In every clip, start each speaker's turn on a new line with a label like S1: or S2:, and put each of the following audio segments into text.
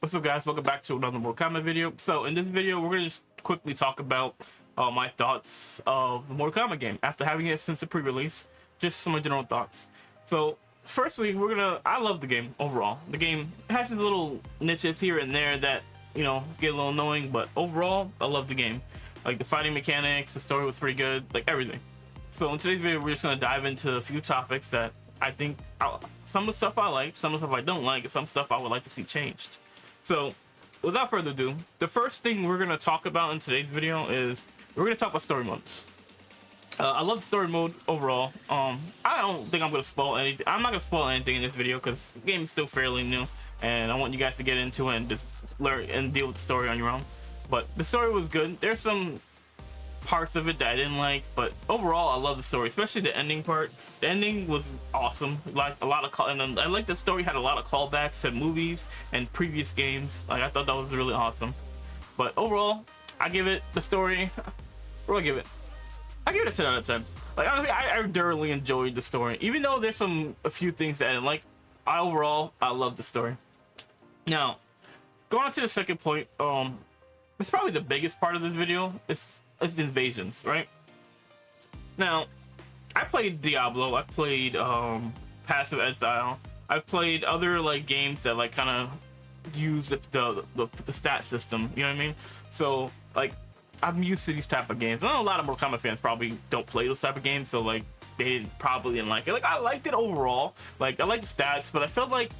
S1: What's up, guys? Welcome back to another Mortal Kombat video. So in this video, we're gonna just quickly talk about my thoughts of the Mortal Kombat game after having it since the pre-release. Just some general thoughts. So firstly, I love the game overall. The game has its little niches here and there that, you know, get a little annoying, but overall, I love the game. Like the fighting mechanics, the story was pretty good, like everything. So in today's video, we're just gonna dive into a few topics that I think some of the stuff I like, some of the stuff I don't like, and some stuff I would like to see changed. So without further ado, the first thing we're going to talk about in today's video is we're going to talk about story mode. I love story mode overall. I don't think I'm going to spoil anything. I'm not going to spoil anything in this video because the game is still fairly new and I want you guys to get into it and just learn and deal with the story on your own. But the story was good. There's some parts of it that I didn't like, but overall I love the story, especially the ending part. The ending was awesome. Like a lot of and I like the story had a lot of callbacks to movies and previous games. Like I thought that was really awesome. But overall, I give it the story. What do I give it? I give it a 10 out of 10. Like honestly, I thoroughly enjoyed the story, even though there's a few things that I didn't like. Overall, I love the story. Now, going on to the second point, it's probably the biggest part of this video. It's the invasions, right? Now, I played Diablo, I've played Passive Exile, I've played other like games that like kind of use the stat system, you know what I mean? So like I'm used to these type of games. I know a lot of Mortal Kombat fans probably don't play those type of games, so like they probably didn't like it. Like I liked it overall, like I like the stats, but I felt like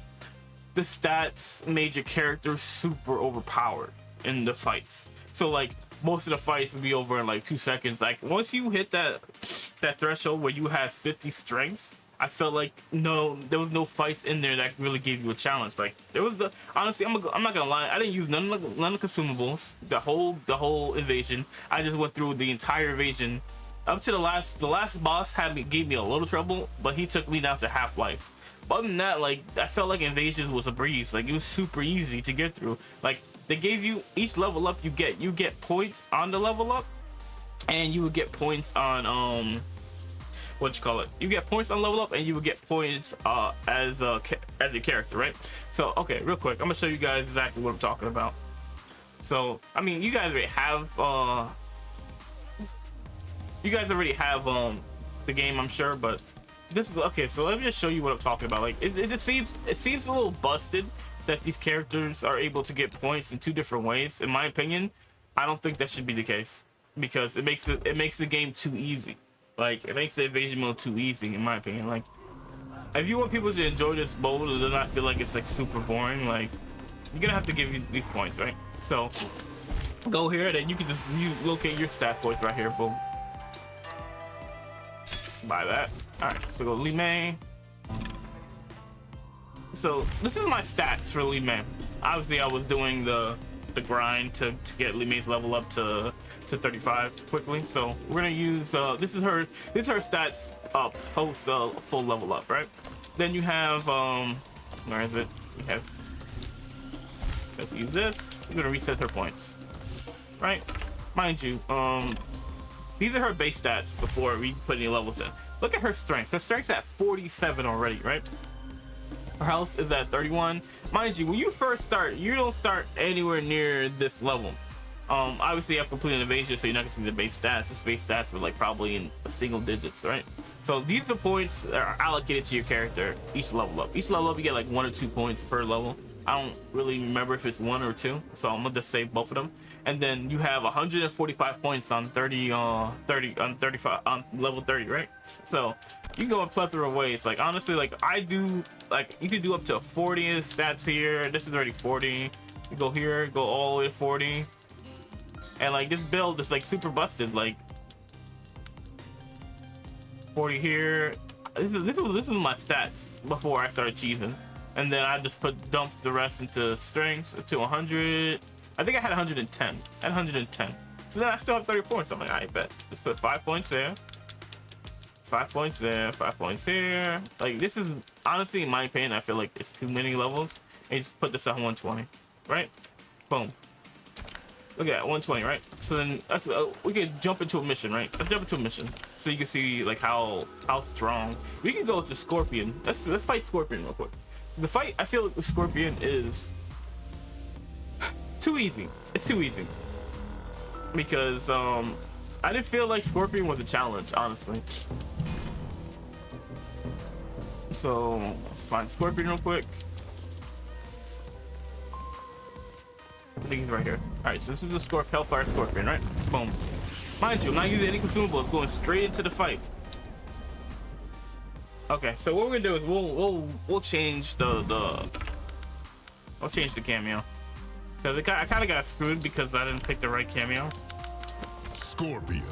S1: the stats made your character super overpowered in the fights. So like most of the fights would be over in like 2 seconds. Like once you hit that threshold where you have 50 strengths, I felt like there was no fights in there that really gave you a challenge. Like there was honestly, I'm not gonna lie, I didn't use none of the consumables the whole invasion. I just went through the entire invasion up to the last boss. Gave me a little trouble, but he took me down to half life. But other than that, like I felt like invasions was a breeze. Like it was super easy to get through. Like they gave you each level up, you get points on the level up, and you would get points on you get points on level up, and you would get points as your character, right? So okay, real quick, I'm gonna show you guys exactly what I'm talking about. So I mean, you guys already have the game, I'm sure, but this is okay. So let me just show you what I'm talking about. Like it just seems a little busted that these characters are able to get points in 2 different ways. In my opinion, I don't think that should be the case, because it makes the game too easy. Like it makes the invasion mode too easy, in my opinion. Like if you want people to enjoy this mode and not feel like it's like super boring, like you're gonna have to give you these points, right? So go here, and then you can just locate your stat points right here. Boom. Buy that. All right, so go Li Mei. So this is my stats for Li Mei. Obviously I was doing the grind to get Li Mei's level up to 35 quickly. So we're gonna use this is her stats up post full level up, right? Then you have where is it? You have, let's use this. I'm gonna reset her points, right? Mind you, these are her base stats before we put any levels in. Look at her strength. Her strength's at 47 already, right? Her health is at 31. Mind you, when you first start, you don't start anywhere near this level. Obviously you have complete invasion, so you're not gonna see the base stats. The base stats were like probably in single digits, right? So these are points that are allocated to your character each level up. Each level up you get like 1 or 2 points per level. I don't really remember if it's 1 or 2, so I'm gonna just save both of them. And then you have 145 points on 35 on level 30, right? So you can go a plethora of ways. Like honestly, like I do, like you can do up to 40 stats here. This is already 40. You go here, go all the way to 40, and like this build is like super busted. Like 40 here. This is my stats before I started cheesing, and then I just dump the rest into strengths to 100. I think I had 110. I had 110. So then I still have 30 points. I'm like, I bet. Let's put 5 points there. 5 points there. 5 points here. Like this is honestly, in my opinion, I feel like it's too many levels. And just put this at 120, right? Boom. Look at that, 120, right? So then we can jump into a mission, right? Let's jump into a mission so you can see like how strong. We can go to Scorpion. Let's fight Scorpion real quick. The fight I feel like with Scorpion is too easy. It's too easy. Because I didn't feel like Scorpion was a challenge, honestly. So let's find Scorpion real quick. I think he's right here. Alright, so this is the Hellfire Scorpion, right? Boom. Mind you, I'm not using any consumables, going straight into the fight. Okay, so what we're gonna do is we'll change the I'll change the cameo. Cause I kind of got screwed because I didn't pick the right cameo.
S2: Scorpion.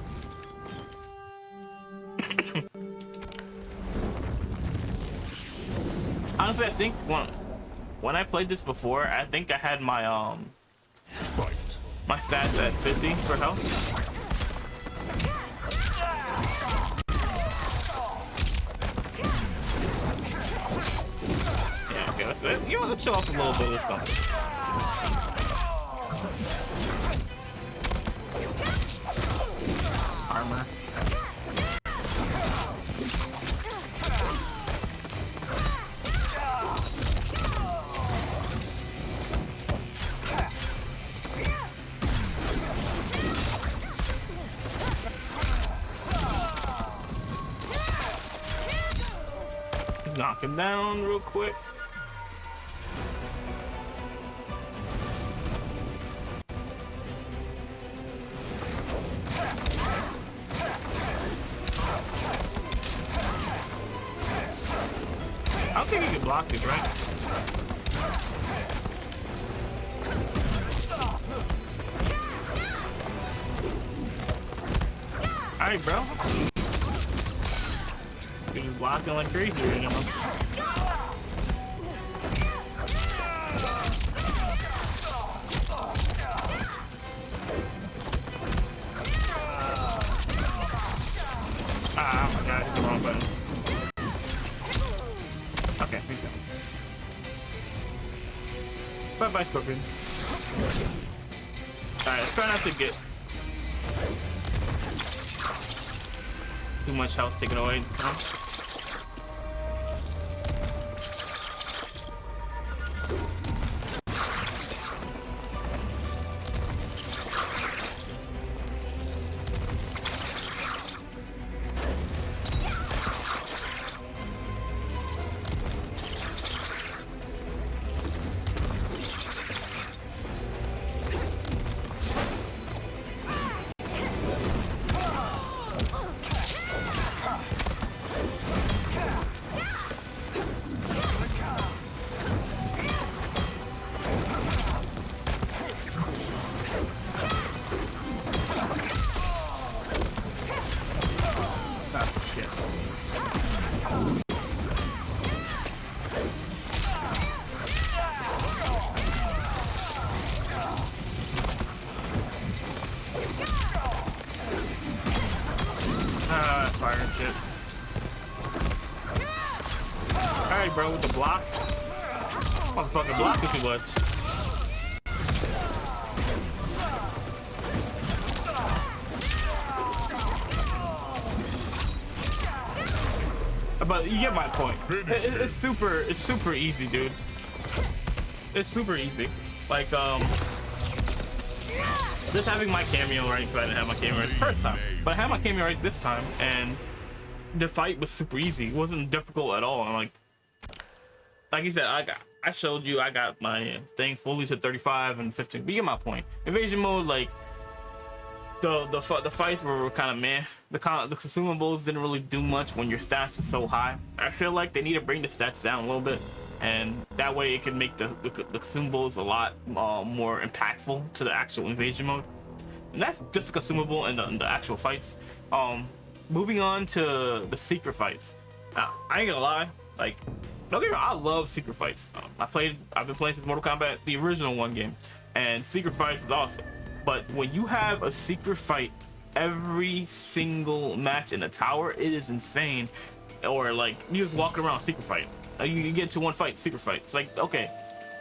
S1: Honestly, I think when I played this before, I think I had my
S2: Fight.
S1: my stats at 50 for health. Yeah, okay, let's show off a little bit of this stuff. Armor. Knock him down real quick. I don't think he can block this, right? Alright, bro. He's blocking like crazy right now. Ah, oh my god, hit the wrong button. Okay, thank you. Bye-bye, Scorpion. Alright, let's try not to get too much health taken away. You know? Fire and shit. Alright, bro, with the block. Motherfucking block if you would. But you get my point. It's super easy, dude. It's super easy. Like, just having my cameo right, because I didn't have my cameo right the first time. But I had my cameo right this time, and the fight was super easy. It wasn't difficult at all. I'm like you said, I showed you I got my thing fully to 35 and 15. But you get my point. Invasion mode, like the fights were kind of meh. The consumables didn't really do much when your stats are so high. I feel like they need to bring the stats down a little bit, and that way it can make the consumables a lot more impactful to the actual invasion mode. And that's just a consumable and the actual fights. Moving on to the secret fights. Now, I ain't gonna lie, like, don't get me wrong, I love secret fights. I've been playing since Mortal Kombat, the original one game, and secret fights is awesome. But when you have a secret fight every single match in the tower, it is insane. Or like you just walking around secret fight, you get to one fight, secret fight. It's like, okay,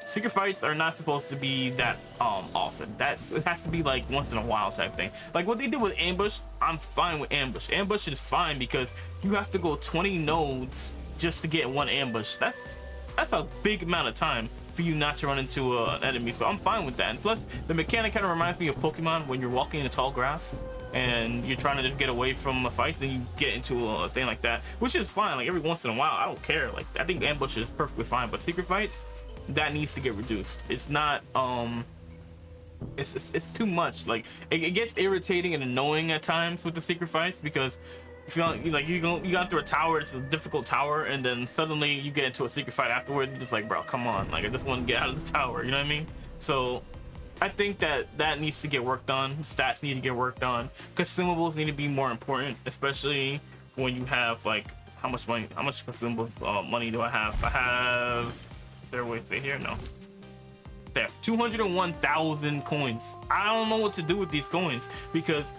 S1: secret fights are not supposed to be that often. It has to be like once in a while type thing. Like what they did with ambush, I'm fine with ambush. Ambush is fine because you have to go 20 nodes just to get one ambush. That's a big amount of time for you not to run into an enemy. So I'm fine with that. And plus, the mechanic kind of reminds me of Pokemon when you're walking in the tall grass and you're trying to just get away from a fight, and you get into a thing like that, which is fine. Like every once in a while, I don't care. Like I think ambush is perfectly fine, but secret fights, that needs to get reduced. It's not it's too much. Like it gets irritating and annoying at times with the secret fights, because if you like you got through a tower, it's a difficult tower, and then suddenly you get into a secret fight afterwards. You're just like, bro, come on, like I just want to get out of the tower, you know what I mean? So I think that needs to get worked on. Stats need to get worked on. Consumables need to be more important, especially when you have like how much consumables money do I have? I have, there, wait, say here, no, there, 201,000 coins. I don't know what to do with these coins, because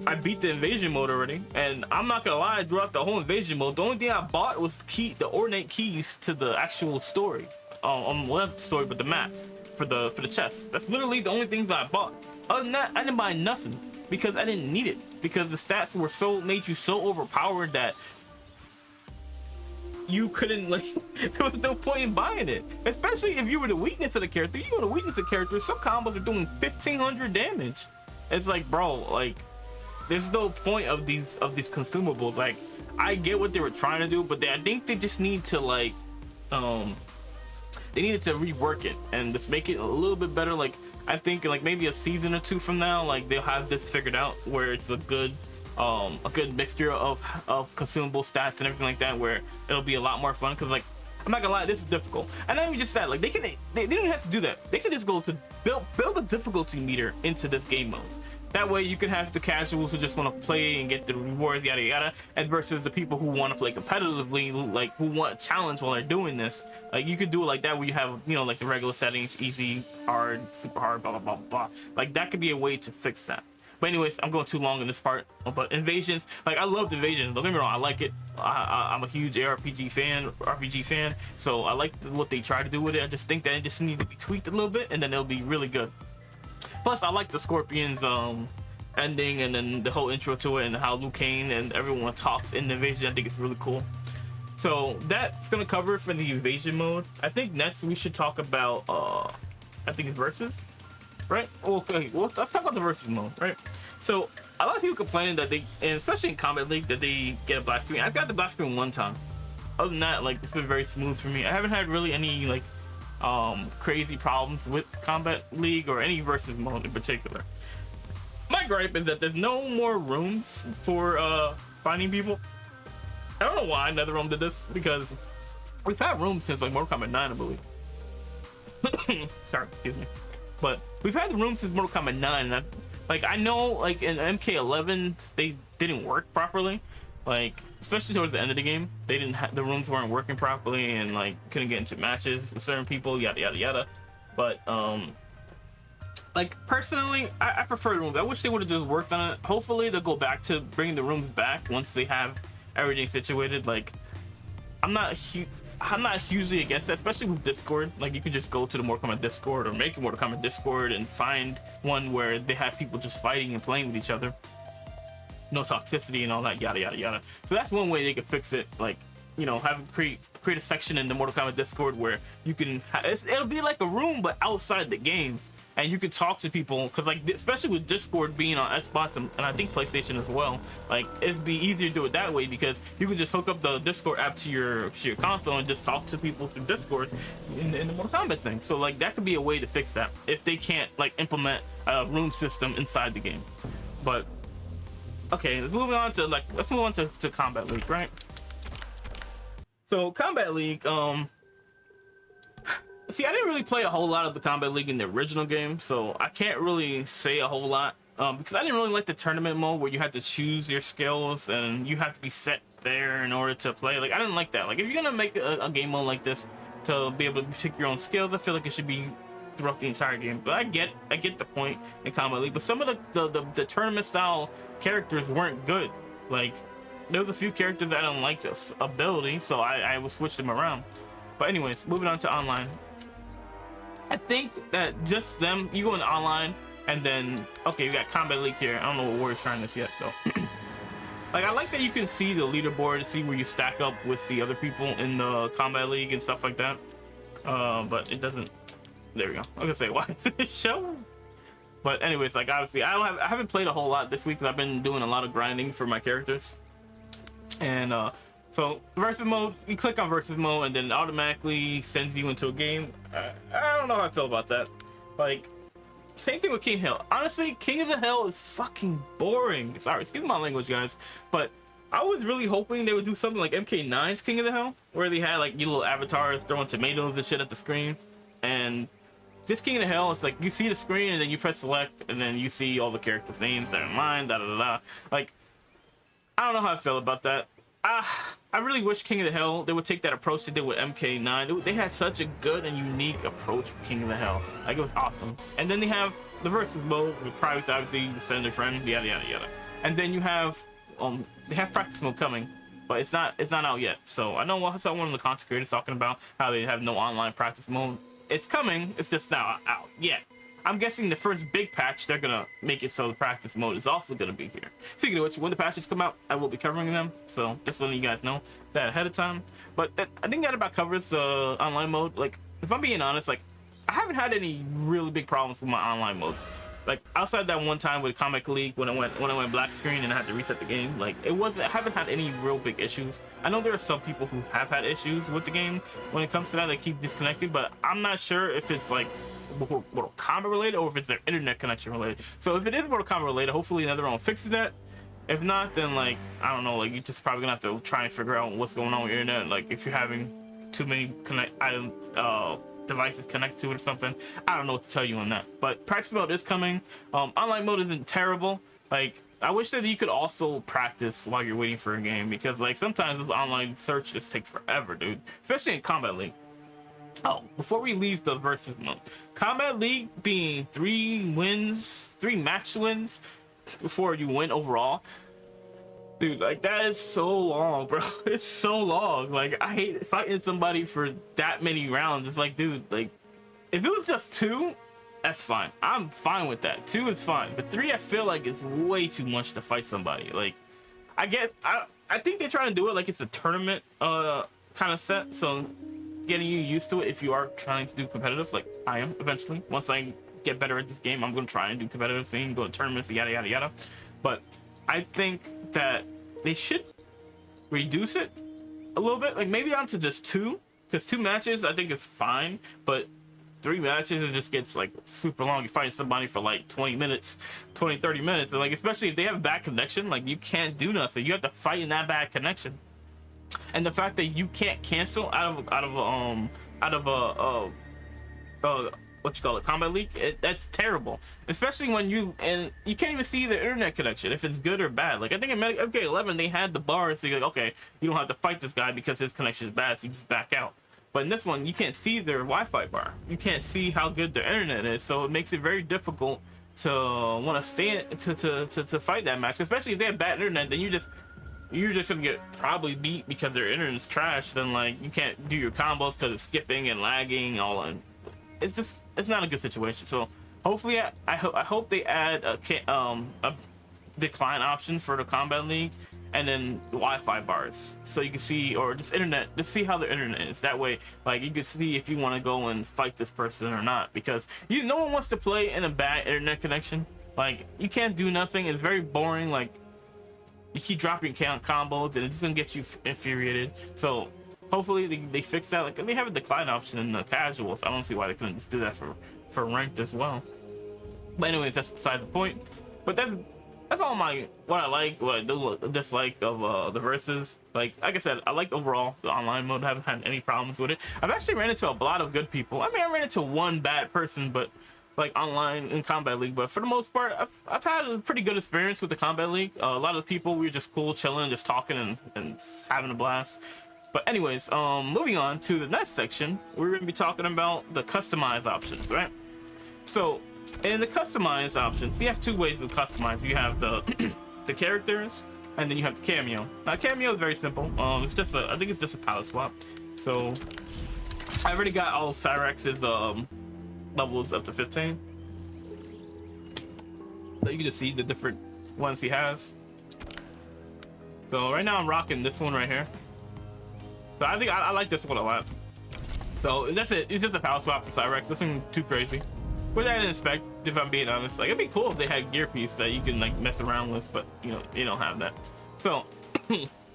S1: I beat the invasion mode already, and I'm not gonna lie, throughout the whole invasion mode, the only thing I bought was the ornate keys to the actual story. Well, not the story, but the maps for the chests. That's literally the only things I bought. Other than that, I didn't buy nothing, because I didn't need it, because the stats were made you so overpowered that you couldn't, like, there was no point in buying it. Especially if you were the weakness of the character. You were the weakness of the character. Some combos are doing 1,500 damage. It's like, bro, like, there's no point of these consumables. Like, I get what they were trying to do, but I think they just need to, like, they needed to rework it and just make it a little bit better. Like, I think like maybe a season or two from now, like they'll have this figured out where it's a good mixture of consumable stats and everything like that, where it'll be a lot more fun. Because like, I'm not gonna lie, this is difficult. And not even just that, like they don't even have to do that. They can just go to build a difficulty meter into this game mode. That way you can have the casuals who just want to play and get the rewards, yada yada, and versus the people who want to play competitively, like who want a challenge while they're doing this. Like you could do it like that, where you have, you know, like the regular settings, easy, hard, super hard, blah blah blah blah. Like that could be a way to fix that. But anyways, I'm going too long in this part. But invasions, like I loved invasions. Don't get me wrong, I like it. I'm a huge RPG fan. So I like what they try to do with it. I just think that it just needs to be tweaked a little bit, and then it'll be really good. Plus, I like the Scorpions ending, and then the whole intro to it, and how Liu Kang and everyone talks in the invasion. I think it's really cool. So that's gonna cover it for the invasion mode. I think next we should talk about I think it's versus, right? Okay, well let's talk about the versus mode, right? So a lot of people complaining that they, and especially in Combat League, that they get a black screen. I've got the black screen one time. Other than that, like it's been very smooth for me. I haven't had really any like crazy problems with Combat League or any versus mode in particular. My gripe is that there's no more rooms for finding people. I don't know why NetherRealm did this, because we've had rooms since like Mortal Kombat 9, I believe. Sorry, excuse me. But we've had the rooms since Mortal Kombat 9, and I know like in MK11 they didn't work properly. Like especially towards the end of the game, they didn't the rooms weren't working properly, and like couldn't get into matches with certain people, yada yada yada. But like personally, I prefer the rooms. I wish they would have just worked on it. Hopefully they'll go back to bringing the rooms back once they have everything situated. Like I'm not hugely against that, especially with Discord. Like you could just go to the Mortal Kombat Discord, or make a Mortal Kombat Discord and find one where they have people just fighting and playing with each other. No toxicity and all that, yada yada yada. So that's one way they could fix it. Like, you know, have create a section in the Mortal Kombat Discord where you can it'll be like a room but outside the game, and you can talk to people. Because like especially with Discord being on Xbox and I think PlayStation as well, like it'd be easier to do it that way, because you can just hook up the Discord app to your console and just talk to people through Discord in the Mortal Kombat thing. So like that could be a way to fix that if they can't like implement a room system inside the game. But okay, let's move on to Combat League, right? So Combat League, see, I didn't really play a whole lot of the Combat League in the original game, so I can't really say a whole lot, because I didn't really like the tournament mode where you had to choose your skills and you have to be set there in order to play. Like I didn't like that. Like if you're gonna make a game mode like this to be able to pick your own skills, I feel like it should be throughout the entire game. But I get the point in Combat League. But some of the tournament style characters weren't good. Like there was a few characters that I didn't like this ability, so I would switch them around. But anyways, moving on to online. I think that just them, you go into online, and then okay, you got Combat League here. I don't know what Warrior's trying this yet though. Like I like that you can see the leaderboard to see where you stack up with the other people in the Combat League and stuff like that. but it doesn't. There we go. I was gonna say why doesn't it show? But anyways, like obviously I haven't played a whole lot this week because I've been doing a lot of grinding for my characters. And so versus mode, you click on versus mode and then it automatically sends you into a game. I don't know how I feel about that. Like same thing with King Hill. Honestly, King of the Hill is fucking boring. Sorry, excuse my language, guys, but I was really hoping they would do something like MK9's King of the Hill, where they had like you little avatars throwing tomatoes and shit at the screen. And this King of the Hill, it's like you see the screen and then you press select and then you see all the characters' names that are in line, da da da da. Like, I don't know how I feel about that. I really wish King of the Hill, they would take that approach they did with MK9. They had such a good and unique approach with King of the Hill. Like, it was awesome. And then they have the versus mode with privacy, obviously, send their friend, yada yada yada. And then you have they have practice mode coming, but it's not out yet. So I know one of the content creators talking about how they have no online practice mode. It's coming, it's just not out yet. I'm guessing the first big patch, they're gonna make it so the practice mode is also gonna be here. Speaking of which, when the patches come out, I will be covering them. So just letting you guys know that ahead of time. But I think that about covers online mode. Like, if I'm being honest, like I haven't had any really big problems with my online mode. Like outside that one time with Comic League when I went black screen and I had to reset the game, like I haven't had any real big issues. I know there are some people who have had issues with the game when it comes to that, they keep disconnecting, but I'm not sure if it's like Mortal Kombat related or if it's their internet connection related. So if it is Mortal Kombat related, hopefully another one fixes that. If not, then like I don't know, like you're just probably gonna have to try and figure out what's going on with your internet. Like if you're having too many devices connect to it or something. I don't know what to tell you on that, but practice mode is coming. Online mode isn't terrible. Like I wish that you could also practice while you're waiting for a game, because like sometimes this online search just takes forever, dude, especially in Combat League. Oh, before we leave the versus mode, Combat League being 3 match wins before you win overall, dude, like that is so long, bro. It's so long. Like I hate fighting somebody for that many rounds. It's like, dude, like if it was just 2, that's fine. I'm fine with that. 2 is fine, but 3, I feel like it's way too much to fight somebody. Like I think they're trying to do it like it's a tournament kind of set, so getting you used to it if you are trying to do competitive, like I am eventually. Once I get better at this game, I'm gonna try and do competitive scene, go to tournaments, yada yada yada. But I think that they should reduce it a little bit, like maybe down to just 2, because 2 matches I think is fine, but 3 matches it just gets like super long. You fight somebody for like 20 minutes, 30 minutes, and like especially if they have a bad connection, like you can't do nothing. You have to fight in that bad connection. And the fact that you can't cancel out of what you call it, Combat League, that's terrible. Especially when you can't even see the internet connection if it's good or bad. Like I think in MK11 they had the bar, so you're like, okay, you don't have to fight this guy because his connection is bad, so you just back out. But in this one, you can't see their Wi-Fi bar. You can't see how good their internet is, so it makes it very difficult to want to stay to fight that match. Especially if they have bad internet, then you're just gonna get probably beat because their internet's trash. Then like you can't do your combos because it's skipping and lagging all, and it's not a good situation. So hopefully I hope they add a decline option for the Combat League, and then Wi-Fi bars, so you can see, or just internet, just see how their internet is. That way, like you can see if you want to go and fight this person or not, because no one wants to play in a bad internet connection. Like you can't do nothing. It's very boring. Like you keep dropping combos and it's gonna get you infuriated. So hopefully they fix that. Like they have a decline option in the casuals. I don't see why they couldn't just do that for ranked as well. But anyways, that's beside the point. But that's all what I like, what I do dislike of the versus. Like I said, I liked overall the online mode. I haven't had any problems with it. I've actually ran into a lot of good people. I mean, I ran into one bad person, but like online in Combat League, but for the most part I've had a pretty good experience with the Combat League. A lot of the people, we were just cool, chilling, just talking and having a blast. But anyways, moving on to the next section, we're going to be talking about the customized options, right? So in the customized options, you have 2 ways to customize. You have the the characters, and then you have the cameo. Now cameo is very simple. It's just I think it's just a palette swap. So I already got all Cyrex's levels up to 15, so you can just see the different ones he has. So right now I'm rocking this one right here. So I think I like this one a lot. So that's it. It's just a power swap for Cyrex. Nothing too crazy. Which I didn't expect, if I'm being honest. Like, it'd be cool if they had gear piece that you can like mess around with, but you know, they don't have that. So,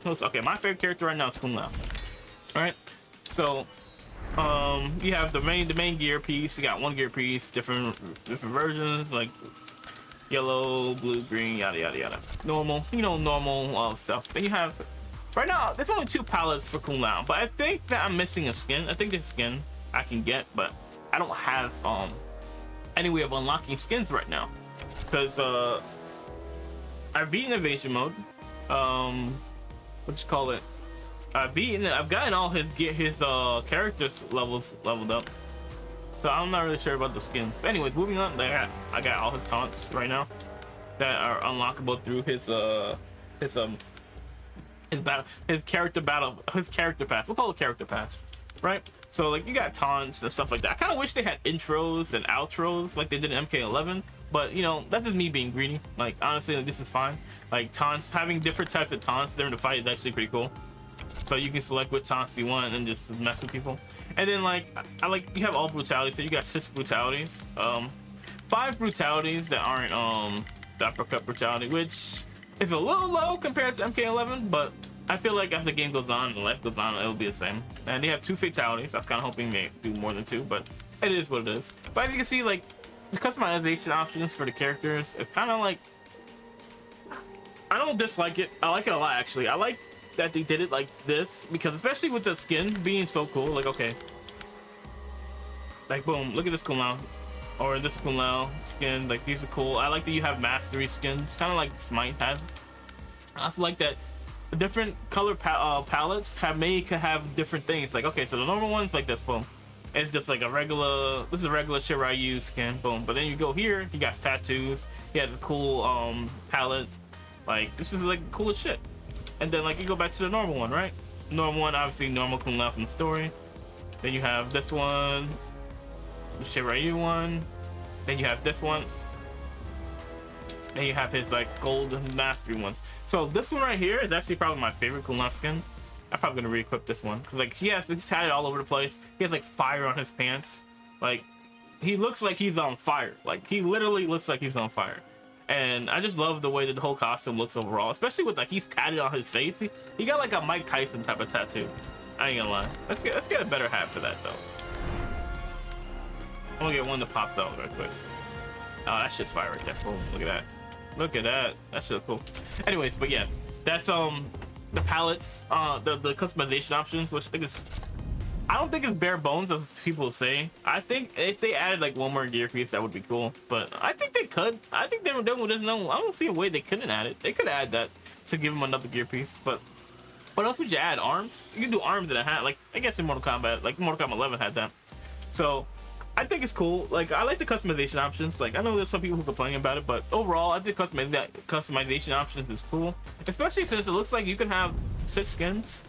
S1: okay, my favorite character right now is Kung Lao. All right, so you have the main gear piece. You got one gear piece, different versions, like yellow, blue, green, yada yada yada. Normal, you know, normal stuff. Then you have right now. There's only 2 palettes for Kung Lao, but I think that I'm missing a skin. I think there's a skin I can get, but I don't have any way of unlocking skins right now because I've beaten evasion mode. What you call it? I've gotten all his characters leveled up, so I'm not really sure about the skins. But anyways, moving on. I got all his taunts right now that are unlockable through his character pass. We'll call it character pass, right? So like you got taunts and stuff like that. I kind of wish they had intros and outros like they did in MK11, but you know, that's just me being greedy. Like honestly, like, this is fine. Like taunts, having different types of taunts during the fight is actually pretty cool. So you can select what taunts you want and just mess with people. And then like I like you have all brutalities. So you got 6 brutalities, 5 brutalities that aren't the uppercut brutality, which is a little low compared to MK11, but I feel like as the game goes on and life goes on, it'll be the same. And they have 2 fatalities. I was kind of hoping they do more than 2, but it is what it is. But as you can see, like the customization options for the characters, it's kind of like, I don't dislike it. I like it a lot actually. I like that they did it like this because especially with the skins being so cool. Like okay, like boom, look at this Kung Lao or this Kung Lao skin. Like these are cool. I like that you have mastery skins, kind of like Smite had. I also like that the different color palettes have different things. Like okay, so the normal one's like this, boom. It's just like this is a regular Shiryu skin, boom. But then you go here, he got tattoos. He has a cool palette. Like this is like cool as shit. And then like you go back to the normal one, right? Normal one, obviously normal Kung Lao from the story. Then you have this one, the Shiryu one. Then you have this one. Then you have his like golden mastery ones. So this one right here is actually probably my favorite Kung Lao skin. I'm probably gonna re-equip this one because like he's tatted all over the place. He has like fire on his pants. Like he looks like he's on fire. Like he literally looks like he's on fire. And I just love the way that the whole costume looks overall, especially with like he's tatted on his face. He got like a Mike Tyson type of tattoo. I ain't gonna lie. Let's get a better hat for that though. I'm gonna get one that pops out real quick. Oh, that shit's fire right there. Boom, look at that. Look at that. That shit's cool. Anyways, but yeah, that's the palettes, the customization options, which I think is, I don't think it's bare bones as people say. I think if they added like one more gear piece, that would be cool. But I think they could. I think they there's no. I don't see a way they couldn't add it. They could add that to give them another gear piece. But what else would you add? Arms? You can do arms in a hat. Like I guess in Mortal Kombat, like Mortal Kombat 11 had that. So I think it's cool. Like I like the customization options. Like I know there's some people who complain about it, but overall I think customization options is cool. Especially since it looks like you can have 6 skins,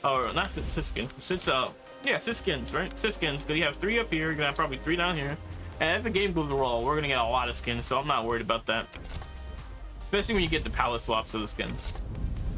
S1: or not 6 skins, 6 6 skins, right? 6 skins, because you have 3 up here, you're gonna have probably 3 down here. And as the game goes along, we're gonna get a lot of skins, so I'm not worried about that. Especially when you get the palette swaps of the skins.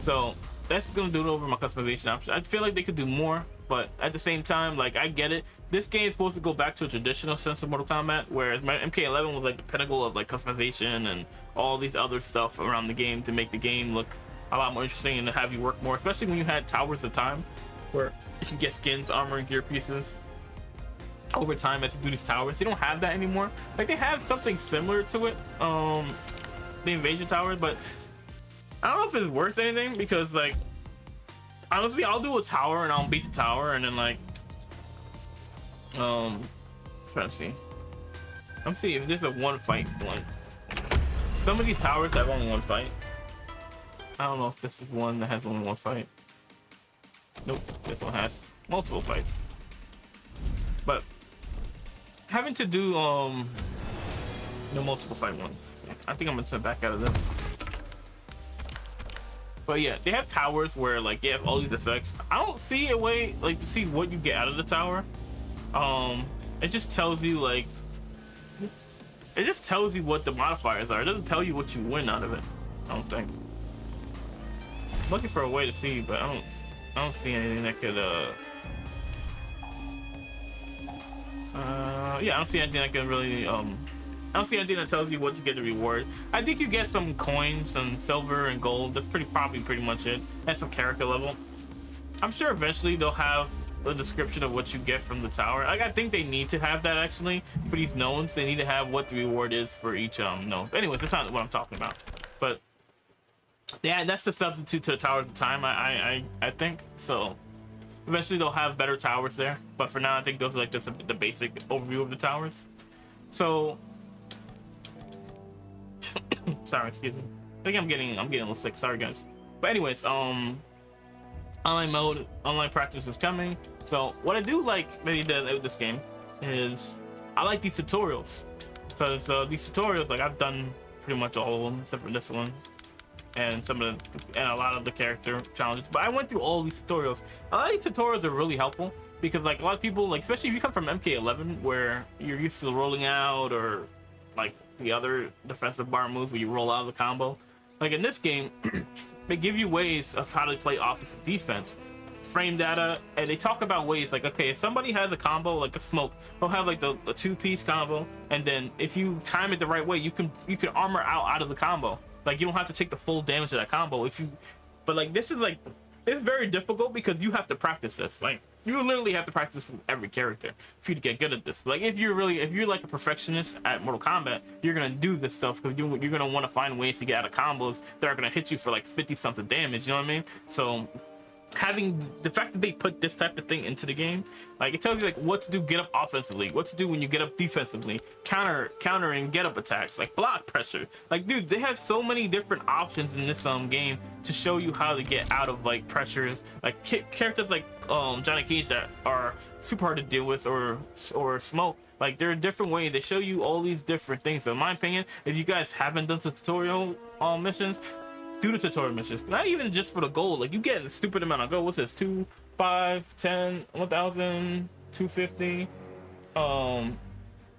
S1: So that's gonna do it over my customization option. I feel like they could do more, but at the same time, like I get it. This game is supposed to go back to a traditional sense of Mortal Kombat, whereas my MK11 was like the pinnacle of like customization and all these other stuff around the game to make the game look a lot more interesting and to have you work more, especially when you had Towers of Time, where you can get skins, armor, and gear pieces over time as you do these towers. They don't have that anymore. Like they have something similar to it, the invasion towers, but I don't know if it's worth anything because like honestly, I'll do a tower and I'll beat the tower and then like trying to see. I'm seeing if there's a one fight one. Some of these towers have only one fight. I don't know if this is one that has only one fight. Nope, this one has multiple fights. But having to do the multiple fight ones. I think I'm gonna step back out of this. But yeah, they have towers where like you have all these effects. I don't see a way like to see what you get out of the tower. It just tells you like what the modifiers are. It doesn't tell you what you win out of it. I don't think. I'm looking for a way to see, but I don't see anything that could Yeah, I don't see anything that can really I don't see anything that tells you what you get the reward. I think you get some coins and silver and gold. That's probably pretty much it. And some character level. I'm sure eventually they'll have a description of what you get from the tower. Like, I think they need to have that actually for these nodes. They need to have what the reward is for each node. Anyways, that's not what I'm talking about. But yeah, that's the substitute to the towers of time. I think so. Eventually they'll have better towers there, but for now I think those are like just the basic overview of the towers. So sorry, excuse me. I think I'm getting a little sick. Sorry guys. But anyways, online mode, online practice is coming. So what I do like with this game is I like these tutorials, because these tutorials, like, I've done pretty much all of them except for this one and a lot of the character challenges, but I went through all these tutorials. A lot of these tutorials are really helpful because, like, a lot of people, like, especially if you come from MK1 where you're used to rolling out, or like the other defensive bar moves where you roll out of the combo, like in this game they give you ways of how to play offensive defense, frame data, and they talk about ways like, okay, if somebody has a combo like a smoke, they'll have like the two-piece combo, and then if you time it the right way, you can armor out of the combo. Like, you don't have to take the full damage of that combo but like, this is like, it's very difficult because you have to practice this. Like, you literally have to practice with every character for you to get good at this. Like, if you're like a perfectionist at Mortal Kombat, you're gonna do this stuff because you're gonna want to find ways to get out of combos that are gonna hit you for like 50 something damage, you know what I mean? So having the fact that they put this type of thing into the game, like, it tells you like what to do, get up offensively, what to do when you get up defensively, countering get up attacks, like block pressure. Like, dude, they have so many different options in this game to show you how to get out of like pressures. Like characters like Johnny Cage that are super hard to deal with, or Smoke. Like, there are different ways. They show you all these different things. So in my opinion, if you guys haven't done the tutorial missions, do the tutorial missions. Not even just for the gold. Like, you get a stupid amount of gold. What's this? 2, 5, 10, 1,000, 250.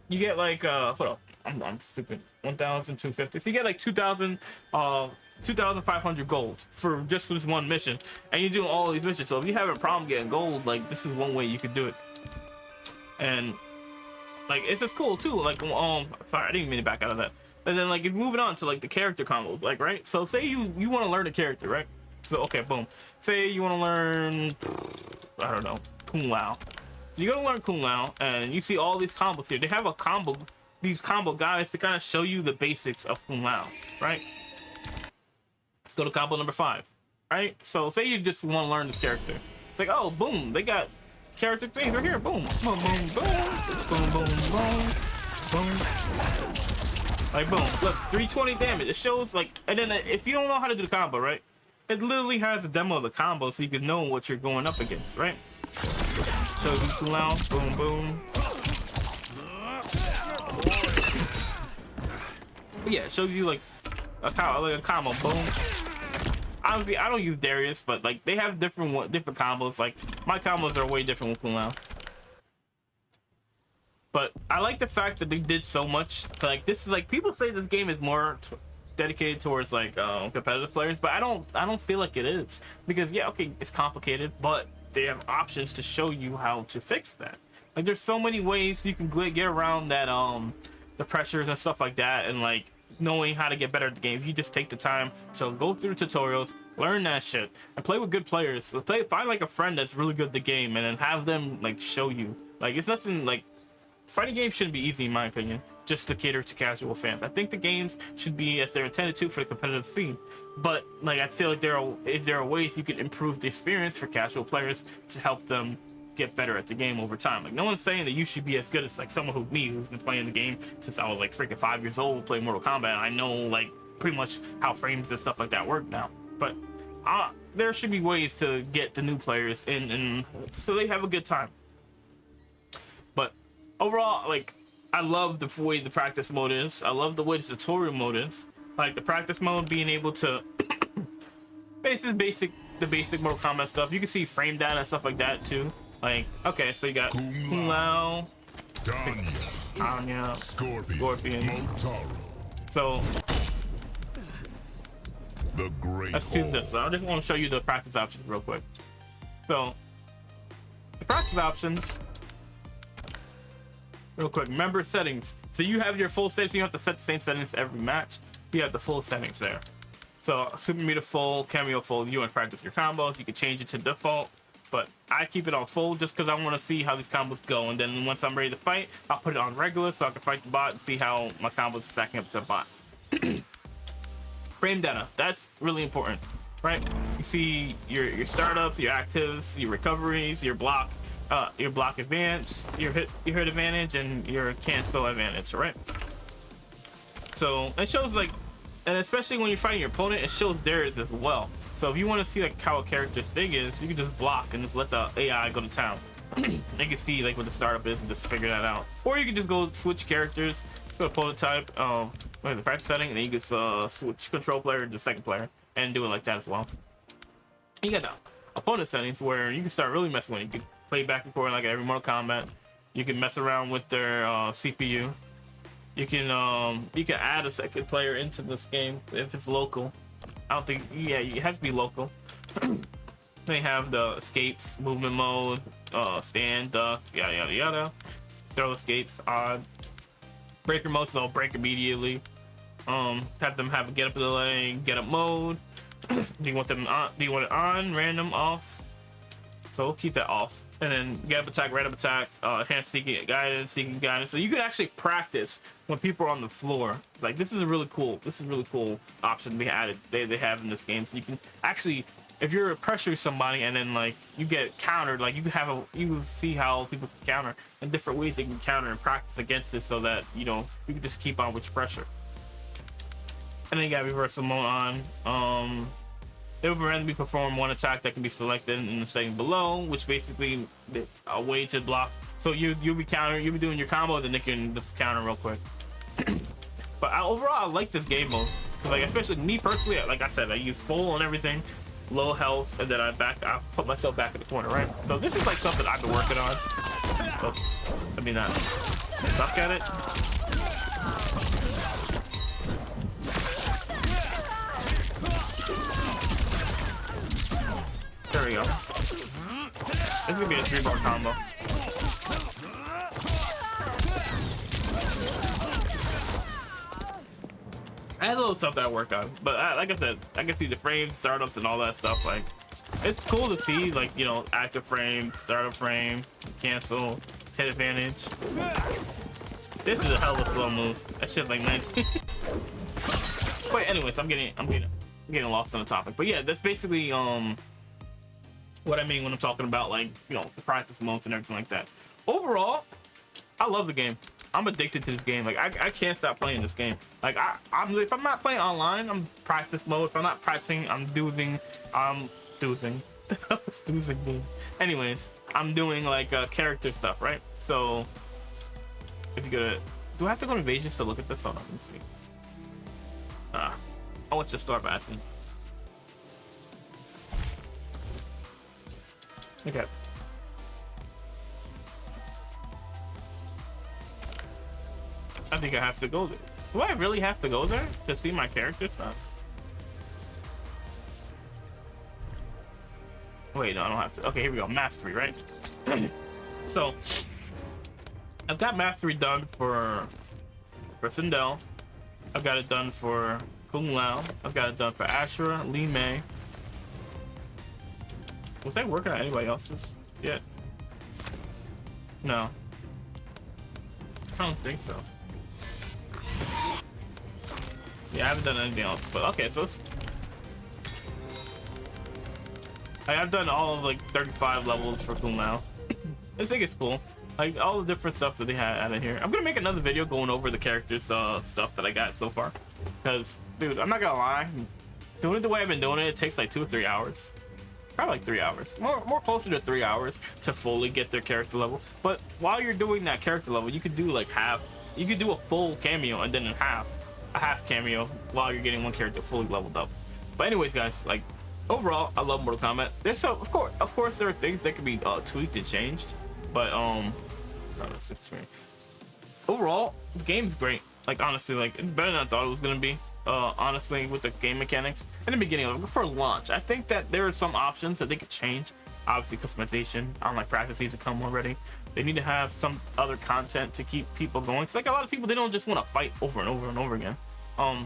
S1: You get like hold up. I'm stupid. 1,250. So you get like 2,500 gold for just this one mission, and you're doing all these missions. So if you have a problem getting gold, like, this is one way you could do it. And like, it's just cool too. Like, sorry, I didn't mean to back out of that. And then, like, if moving on to like the character combos, like, right? So say you want to learn a character, right? So okay, boom. Say you want to learn, I don't know, Kung Lao. So you're gonna learn Kung Lao, and you see all these combos here. They have these combo guides to kind of show you the basics of Kung Lao, right? Let's go to combo number 5, right? So say you just want to learn this character. It's like, oh, boom, they got character things right here. Boom, boom, boom, boom, boom, boom, boom, boom. Like, boom, look, 320 damage. It shows, like, and then if you don't know how to do the combo, right, it literally has a demo of the combo so you can know what you're going up against, right? Shows you Kung Lao, boom, boom. But yeah, it shows you like a combo, boom. Honestly, I don't use Darius, but like, they have different combos. Like, my combos are way different with Kung Lao. But I like the fact that they did so much. Like, this is like, people say this game is more dedicated towards like competitive players, but I don't feel like it is, because yeah, okay, it's complicated, but they have options to show you how to fix that. Like, there's so many ways you can get around that the pressures and stuff like that, and like knowing how to get better at the game. If you just take the time to go through tutorials, learn that shit, and play with good players. So find like a friend that's really good at the game, and then have them like show you. Like, it's nothing like, fighting games shouldn't be easy in my opinion, just to cater to casual fans. I think the games should be as they're intended to for the competitive scene. But like, I feel like there are ways you can improve the experience for casual players to help them get better at the game over time. Like, no one's saying that you should be as good as like someone who's been playing the game since I was like freaking 5 years old, playing Mortal Kombat, and I know like pretty much how frames and stuff like that work now. But there should be ways to get the new players in, and so they have a good time. But overall, like, I love the way the practice mode is. I love the way the tutorial mode is. Like, the practice mode being able to the basic Mortal Kombat stuff. You can see frame data and stuff like that too. Like, okay, so you got Kung Lao, Tanya, Scorpion.
S2: Motaro.
S1: So
S2: The Great
S1: let's do this. So I just want to show you the practice options real quick. So the practice options, real quick. Remember settings. So you have your full settings. So you don't have to set the same settings every match. You have the full settings there. So super meter full, cameo full. You want to practice your combos. You can change it to default, but I keep it on full just because I want to see how these combos go. And then once I'm ready to fight, I'll put it on regular so I can fight the bot and see how my combos are stacking up to the bot. Frame data. That's really important, right? You see your startups, your actives, your recoveries, your block advance, your hit advantage, and your cancel advantage, right? So it shows like, and especially when you're fighting your opponent, it shows theirs as well. So if you want to see like how a character's thing is, you can just block and just let the AI go to town. You can see like what the startup is and just figure that out. Or you can just go switch characters, go to opponent type, the practice setting, and then you can switch control player to second player and do it like that as well. You got the opponent settings where you can start really messing with it. You can play back and forth like every Mortal Kombat. You can mess around with their CPU. You can add a second player into this game if it's local. I don't think, yeah, it has to be local. They have the escapes, movement mode, stand, duck, yada yada yada. Throw escapes, odd. Breaker mode, so they'll break immediately. Have them have a get up delay, get up mode. Do you want them on? Do you want it on, random, off? So we'll keep that off. And then get up attack, random attack, enhanced seeking guidance. So you can actually practice when people are on the floor. Like this is a really cool option we added. They have in this game. So you can actually, if you're pressure somebody and then like you get countered, like you see how people can counter in different ways they can counter and practice against it, so that you can just keep on with your pressure. And then you got reversal mode on. It will randomly perform one attack that can be selected in the setting below, which basically a way to block. So you'll be doing your combo, then they can just counter real quick. But overall, I like this game mode. Like especially me personally, like I said, I use full on everything, low health, and then I put myself back in the corner, right? So this is like something I've been working on. Oops, let me not suck at it. There we go. This is gonna be a 3-bar combo. I had a little stuff that I worked on, but like I said, I can see the frames, startups, and all that stuff. Like, it's cool to see, like, active frame, startup frame, cancel, hit advantage. This is a hell of a slow move. That shit's like 19. But anyways, I'm getting lost on the topic. But yeah, that's basically what I mean when I'm talking about like the practice modes and everything like that. Overall, I love the game. I'm addicted to this game. Like I can't stop playing this game. Like if I'm not playing online, I'm practice mode. If I'm not practicing, I'm doozing. Doozing me. Anyways, I'm doing like character stuff, right? So if you go to, do I have to go to Invasions to look at this? Hold on, let me see. I want to start passing. Okay. I think I have to go there. Do I really have to go there to see my character stuff? Wait, no, I don't have to. Okay, here we go. Mastery, right? So, I've got mastery done for Sindel. I've got it done for Kung Lao. I've got it done for Ashura, Li Mei. Was I working on anybody else's yet? No. I don't think so. Yeah, I haven't done anything else. But okay, so I've done all of like 35 levels for Kung Lao. I think it's cool. Like all the different stuff that they had out of here. I'm gonna make another video going over the characters stuff that I got so far. Because, dude, I'm not gonna lie. Doing it the way I've been doing it, it takes like 2 or 3 hours. Probably like 3 hours, more closer to 3 hours to fully get their character level. But while you're doing that character level, you could do like half. You could do a full cameo and then a half cameo while you're getting one character fully leveled up. But anyways, guys, like overall, I love Mortal Kombat. There's of course, there are things that can be tweaked and changed, but overall, the game's great. Like honestly, like it's better than I thought it was gonna be. Honestly, with the game mechanics in the beginning for launch, I think that there are some options that they could change obviously customization. Online practice needs to come already. They need to have some other content to keep people going. It's like a lot of people, they don't just want to fight over and over and over again. The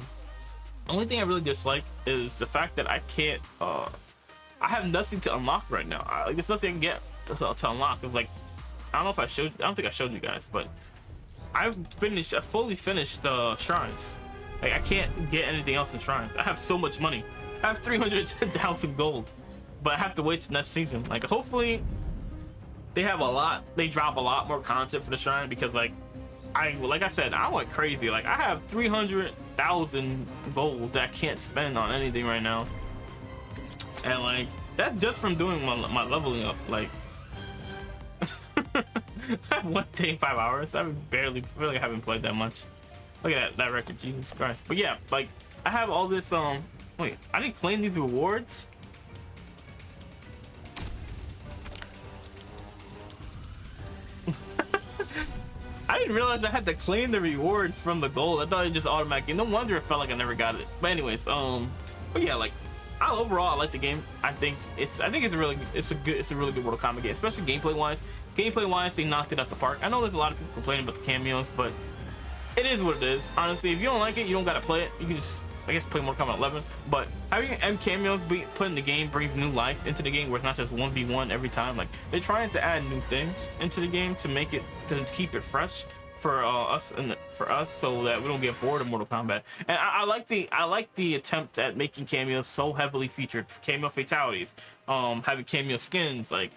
S1: only thing I really dislike is the fact that I can't I have nothing to unlock right now. Like, there's nothing I can get to unlock. It's like, I don't know if I showed, I don't think I showed you guys, but I fully finished the shrines. Like, I can't get anything else in shrines. I have so much money. I have 310,000 gold, but I have to wait till next season. Like, hopefully they have a lot, they drop a lot more content for the shrine, because like I said, I went crazy. Like, I have 300,000 gold that I can't spend on anything right now. And like, that's just from doing my leveling up. Like, I have one day in 5 hours. I really haven't played that much. Look at that record, Jesus Christ. But yeah, like, I have all this, wait, I didn't claim these rewards? I didn't realize I had to claim the rewards from the gold. I thought it just automatically, no wonder it felt like I never got it. But anyways, but yeah, like, overall I like the game. I think it's a really good Mortal Kombat game, especially gameplay wise. Gameplay wise, they knocked it out the park. I know there's a lot of people complaining about the cameos, but it is what it is. Honestly, if you don't like it, you don't gotta play it. You can just, I guess, play Mortal Kombat 11. But having cameos be put in the game brings new life into the game, where it's not just 1v1 every time. Like, they're trying to add new things into the game to make it, to keep it fresh for us, and for us, so that we don't get bored of Mortal Kombat. And I like the attempt at making cameos so heavily featured. Cameo fatalities, having cameo skins, like,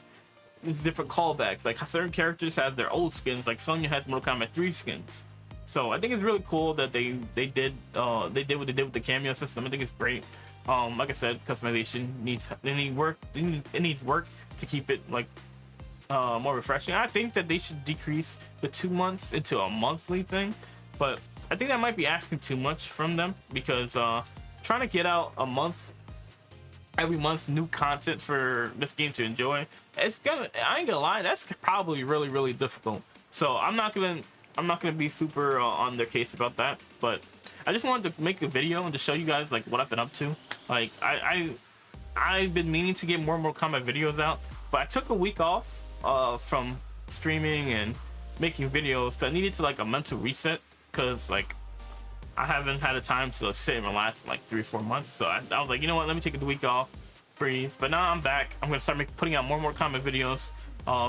S1: there's different callbacks. Like, certain characters have their old skins. Like, Sonya has Mortal Kombat 3 skins. So I think it's really cool that they did what they did with the cameo system. I think it's great. Like I said, customization needs work. It needs work to keep it like more refreshing. I think that they should decrease the 2 months into a monthly thing, but I think that might be asking too much from them, because trying to get out a month, every month, new content for this game to enjoy, I ain't gonna lie, that's probably really difficult. So I'm not gonna be super on their case about that, but I just wanted to make a video and to show you guys like what I've been up to. Like, I've been meaning to get more Mortal Kombat videos out, but I took a week off from streaming and making videos, so I needed to like a mental reset, because like I haven't had a time to sit and relax in like 3 or 4 months. So I was like, you know what, let me take the week off, breathe. But now I'm back. I'm gonna start putting out more Mortal Kombat videos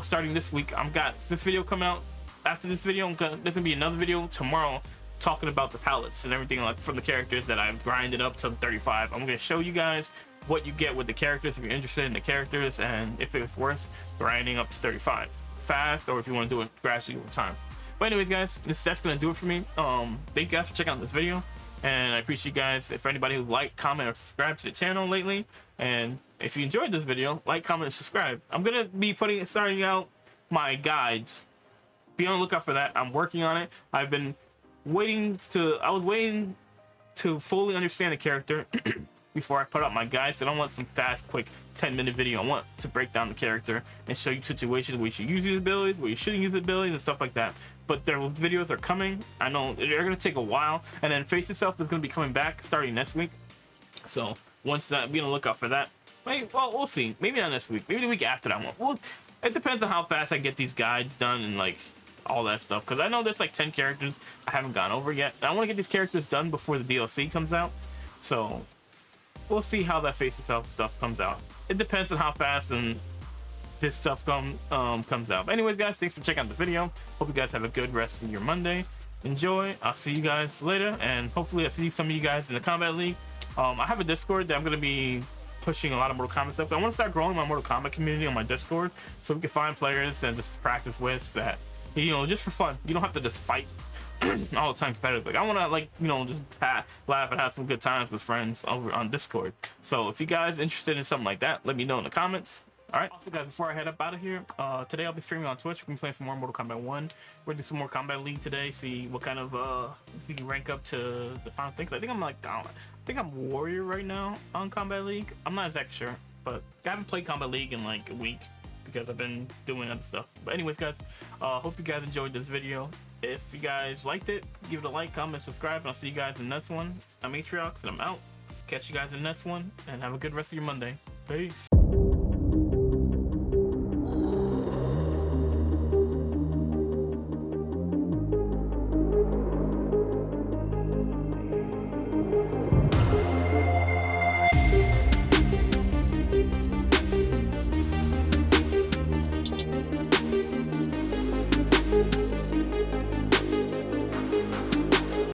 S1: starting this week. I've got this video coming out. After this video, there's gonna be another video tomorrow talking about the palettes and everything, like, from the characters that I've grinded up to 35. I'm gonna show you guys what you get with the characters if you're interested in the characters, and if it's worth grinding up to 35 fast, or if you want to do it gradually over time. But anyways, guys, that's gonna do it for me. Thank you guys for checking out this video, and I appreciate you guys. If anybody who liked, comment, or subscribe to the channel lately, and if you enjoyed this video, like, comment, and subscribe. I'm gonna be starting out my guides. Be on the lookout for that. I'm working on it. I was waiting to fully understand the character before I put out my guides. So I don't want some fast, quick 10-minute video. I want to break down the character and show you situations where you should use these abilities, where you shouldn't use the abilities, and stuff like that. But those videos are coming. I know they're gonna take a while, and then Face Yourself is gonna be coming back starting next week. So once that, be on the lookout for that. Well, we'll see. Maybe not next week. Maybe the week after that one. Well, it depends on how fast I get these guides done and like all that stuff, because I know there's like 10 characters I haven't gone over yet, and I want to get these characters done before the DLC comes out. So we'll see how that Face Yourself stuff comes out. It depends on how fast and this stuff comes out. But anyways, guys, thanks for checking out the video. Hope you guys have a good rest of your Monday. Enjoy. I'll see you guys later, and hopefully I'll see some of you guys in the Combat League. I have a Discord that I'm going to be pushing a lot of Mortal Kombat stuff. I want to start growing my Mortal Kombat community on my Discord, so we can find players and just practice with that, you know, just for fun. You don't have to just fight all the time competitively. Like, I want to, like, you know, just laugh and have some good times with friends over on Discord. So if you guys are interested in something like that, let me know in the comments. All right. Also, guys, before I head up out of here, today I'll be streaming on Twitch. We're gonna be playing some more Mortal Kombat 1. We're gonna do some more Combat League today. See what kind of if we can rank up to the final things. I think I'm like, I think I'm Warrior right now on Combat League. I'm not exactly sure, but I haven't played Combat League in like a week because I've been doing other stuff. But anyways, guys, hope you guys enjoyed this video. If you guys liked it, give it a like, comment, subscribe, and I'll see you guys in the next one. I'm ATRIOX, and I'm out. Catch you guys in the next one, and have a good rest of your Monday. Peace.